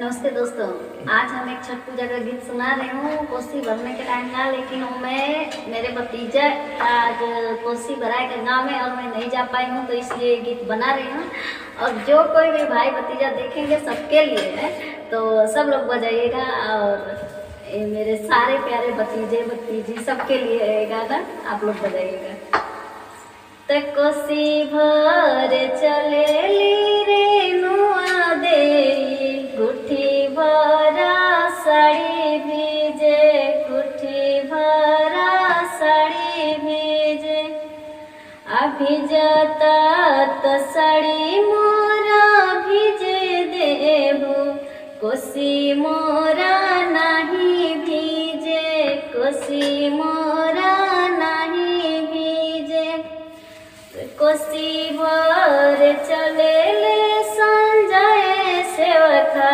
नमस्ते दोस्तों। आज हम एक छठ पूजा का गीत सुना रहे हूँ। कोसी भरने के टाइम ना, लेकिन मैं मेरे भतीजा आज कोसी भराए के गाँव में और मैं नहीं जा पाई हूँ, तो इसलिए गीत बना रही हूँ। और जो कोई भी भाई भतीजा देखेंगे सबके लिए है, तो सब लोग बजाइएगा। और ये मेरे सारे प्यारे भतीजे भतीजी सबके लिए है गाना, आप लोग बजाइएगा। त कोसी भर चलेली रेनुआ देई, गुठी भरा साड़ी भीजे, गुठी भरा साड़ी भीजे। अभिजता त साड़ी मोरा भीजे देबू, कोसी मोरा नहीं भीजे, कोसी मोरा नहीं भीजे। कोसी भर चलेले संजय सेवका,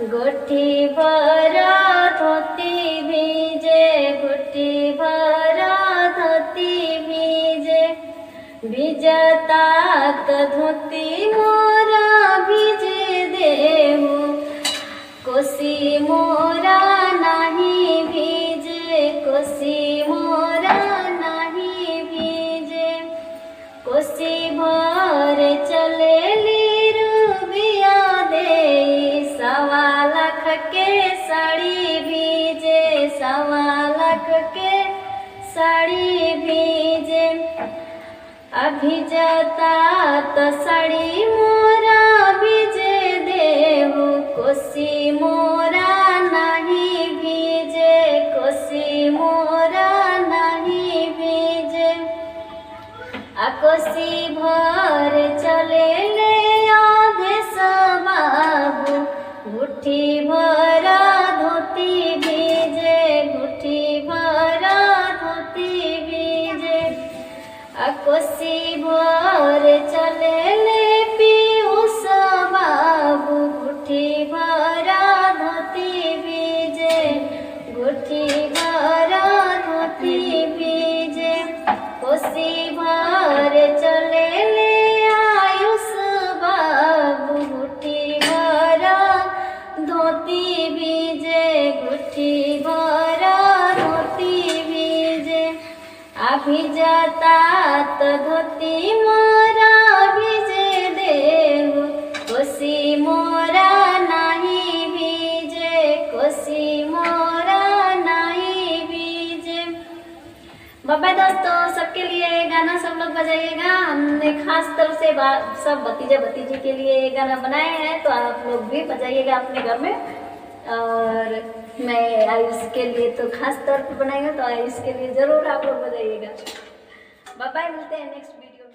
गुठी भरा धोती भीजे, गुठी भरा धोती भीजे। भिजता त धोती मोरा भीजे देहू, कोसी मोरा नहीं भीजे, कोसी मोरा नहीं भीजे। कोसी भर चलेली रूबिया देई, 1.25 लाख के साड़ी भीजे, 1.25 लाख के साड़ी भीजे। अभिजता त साड़ी मोरा भीजे देहू, कोसी मोरा नहीं भीजे, कोसी मोरा नहीं भीजे। कोसी भर चलेले आधे बाबू, गुठी भरा धोती भीजे, गुठी भरा धोती भीजे। कोसी भर चलेले पीयूष बाबू, गुठी भरा धोती भीजे, गुठी भरा धोती भीजे। कोसी भर चलेले आयुष बाबू, गुठी भरा धोती भीजे, गुठी भरा धोती भीजे। अभिजता त धोती मोरा भीजे देहू, कोसी मोरा नहीं भीजे, कोसी मोरा नहीं भीजे। बाय दोस्तों, सबके लिए गाना सब लोग बजाइएगा। हमने खास तरह से सब भतीजे भतीजी के लिए ये गाना बनाए हैं, तो आप लोग भी बजाइएगा अपने घर में। और मैं आयुष के लिए तो खास तौर पर बनाएगा, तो आयुष के लिए ज़रूर आप लोग बजाइएगा। बाय, मिलते हैं नेक्स्ट वीडियो।